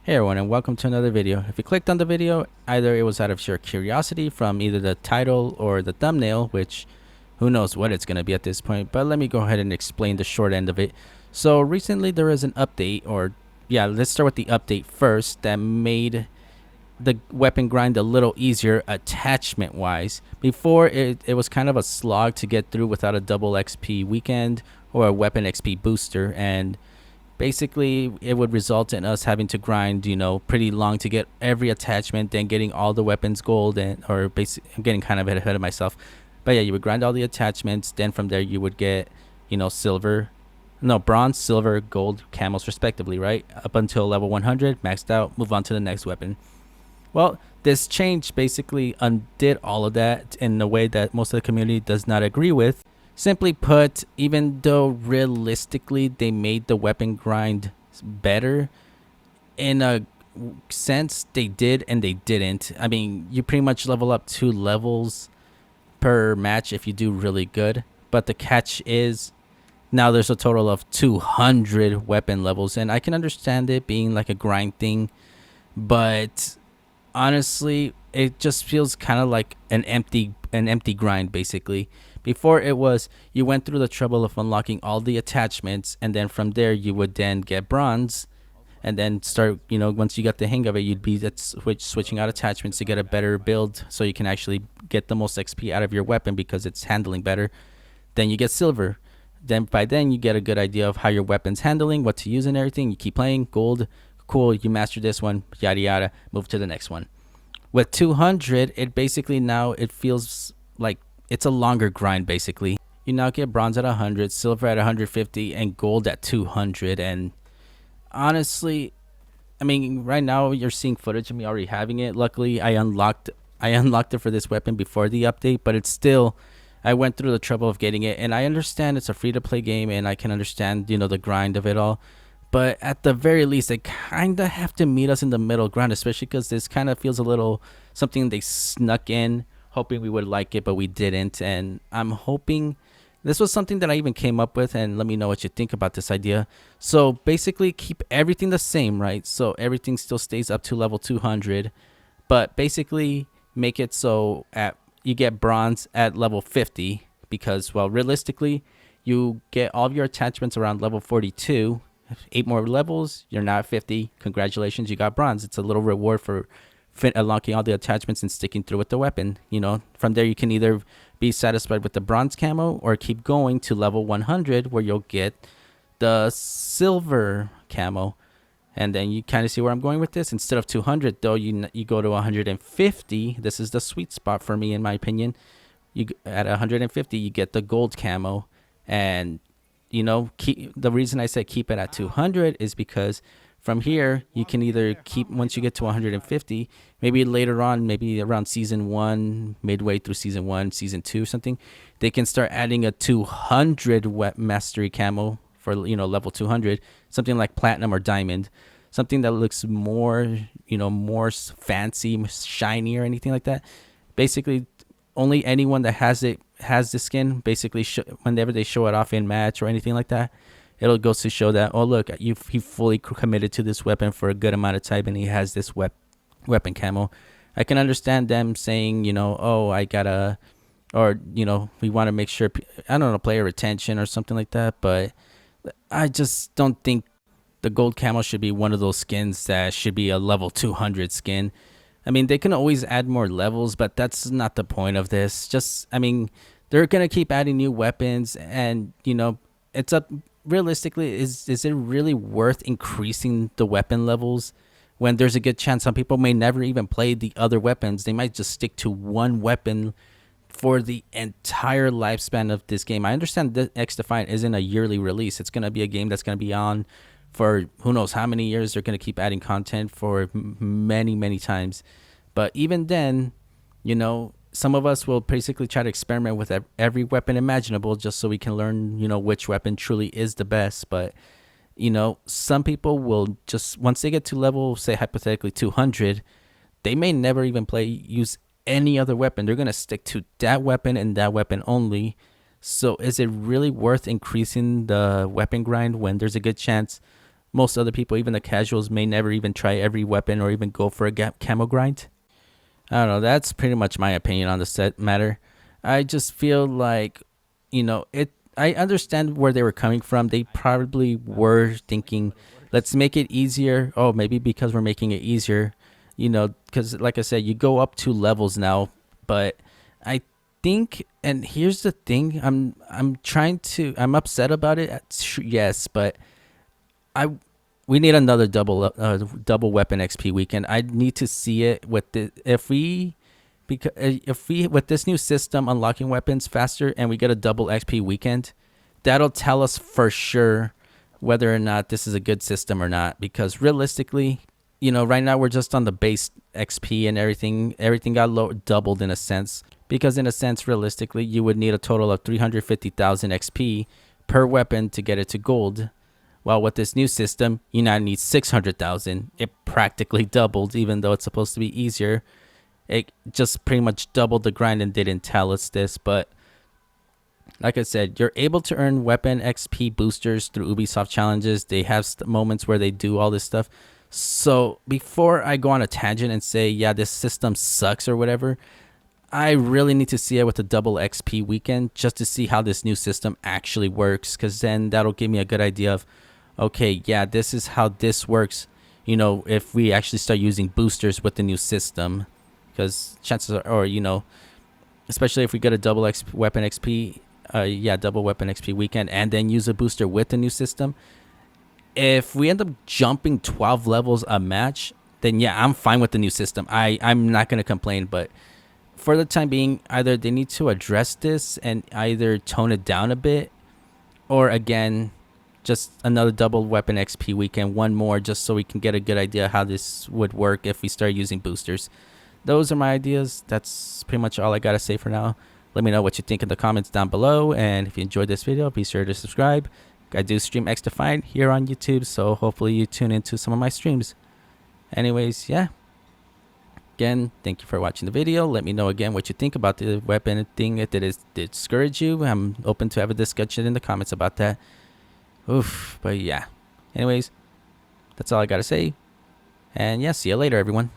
Hey everyone, and welcome to another video. If you clicked on the video, either it was out of sheer curiosity from either the title or the thumbnail, which who knows what it's going to be at this point, but let me go ahead and explain the short end of it. So recently there is an update, or yeah, let's start with the update first, that made the weapon grind a little easier attachment wise. Before it was kind of a slog to get through without a double XP weekend or a weapon XP booster, and basically it would result in us having to grind, pretty long to get every attachment, then getting all the weapons gold, and or basic I'm getting kind of ahead of myself. But yeah, you would grind all the attachments, then from there you would get, silver, no, bronze, silver, gold camos respectively, right? Up until level 100, maxed out, move on to the next weapon. Well, this change basically undid all of that in a way that most of the community does not agree with. Simply put, even though realistically they made the weapon grind better, in a sense they did and they didn't. I mean, you pretty much level up 2 levels per match if you do really good. But the catch is now there's a total of 200 weapon levels, and I can understand it being like a grind thing, but honestly, it just feels kind of like an empty grind basically. Before it was you went through the trouble of unlocking all the attachments, and then from there you would then get bronze, and then start, once you got the hang of it, you'd be switching out attachments to get a better build so you can actually get the most XP out of your weapon because it's handling better. Then you get silver. Then by then you get a good idea of how your weapon's handling, what to use and everything. You keep playing. Gold, cool, you mastered this one, yada yada, move to the next one. With 200, it basically now it feels like it's a longer grind basically. You now get bronze at 100, silver at 150, and gold at 200. And honestly, I mean, right now you're seeing footage of me already having it. Luckily, I unlocked it for this weapon before the update, but it's still, I went through the trouble of getting it, and I understand it's a free-to-play game, and I can understand, the grind of it all. But at the very least, they kind of have to meet us in the middle ground, especially because this kind of feels a little something they snuck in, hoping we would like it, but we didn't. And I'm hoping this was something that I even came up with, and let me know what you think about this idea. So basically, keep everything the same, right? So everything still stays up to level 200, but basically make it so you get bronze at level 50, because, well, realistically, you get all of your attachments around level 42. 8 more levels, you're now at 50. Congratulations, you got bronze. It's a little reward for unlocking all the attachments and sticking through with the weapon. From there you can either be satisfied with the bronze camo or keep going to level 100 where you'll get the silver camo. And then you kind of see where I'm going with this. Instead of 200 though, you go to 150. This is the sweet spot for me in my opinion. At 150 you get the gold camo. And the reason I said keep it at 200 is because from here you can either keep, once you get to 150, maybe later on, maybe around season 1, midway through season 1, season 2 something, they can start adding a 200 wet mastery camo for level 200, something like platinum or diamond, something that looks more more fancy, shiny or anything like that. Basically only anyone that has the skin basically whenever they show it off in match or anything like that, it'll go to show that, oh look, he fully committed to this weapon for a good amount of time and he has this weapon camo. I can understand them saying, oh, I gotta, or we want to make sure, I don't know, player retention or something like that, but I just don't think the gold camo should be one of those skins that should be a level 200 skin. I mean, they can always add more levels, but that's not the point of this. They're going to keep adding new weapons, and, it's up, realistically, is it really worth increasing the weapon levels when there's a good chance some people may never even play the other weapons? They might just stick to one weapon for the entire lifespan of this game. I understand that XDefiant isn't a yearly release. It's going to be a game that's going to be on for who knows how many years. They're going to keep adding content for many, many times. But even then, some of us will basically try to experiment with every weapon imaginable just so we can learn, which weapon truly is the best. But, some people will just, once they get to level, say hypothetically 200, they may never even use any other weapon. They're going to stick to that weapon and that weapon only. So is it really worth increasing the weapon grind when there's a good chance most other people, even the casuals, may never even try every weapon or even go for a camo grind. I don't know. That's pretty much my opinion on the set matter. I just feel like, it. I understand where they were coming from. They probably were thinking, let's make it easier. Oh, maybe because we're making it easier, because like I said, you go up 2 levels now. But I think, and here's the thing, I'm upset about it. Yes, but I we need another double weapon XP weekend. I need to see it with the if we with this new system unlocking weapons faster and we get a double XP weekend, that'll tell us for sure whether or not this is a good system or not. Because realistically, right now we're just on the base XP and everything. Everything got doubled in a sense. Because in a sense, realistically, you would need a total of 350,000 XP per weapon to get it to gold. Well, with this new system, you now need 600,000. It practically doubled, even though it's supposed to be easier. It just pretty much doubled the grind and didn't tell us this. But like I said, you're able to earn weapon XP boosters through Ubisoft challenges. They have moments where they do all this stuff. So before I go on a tangent and say, yeah, this system sucks or whatever, I really need to see it with a double XP weekend just to see how this new system actually works. Because then that'll give me a good idea of, okay, yeah, this is how this works, if we actually start using boosters with the new system. Because chances are, or, especially if we get a double weapon XP, double weapon XP weekend, and then use a booster with the new system. If we end up jumping 12 levels a match, then yeah, I'm fine with the new system. I'm not going to complain, but for the time being, either they need to address this and either tone it down a bit, or again, just another double weapon XP weekend, one more, just so we can get a good idea how this would work if we start using boosters. Those are my ideas. That's pretty much all I got to say for now. Let me know what you think in the comments down below, and if you enjoyed this video, be sure to subscribe. I do stream XDefiant here on YouTube, so hopefully you tune into some of my streams. Anyways, yeah. Again, thank you for watching the video. Let me know again what you think about the weapon thing. If it did discourage you, I'm open to have a discussion in the comments about that. But yeah. Anyways, that's all I got to say. And yeah, see you later, everyone.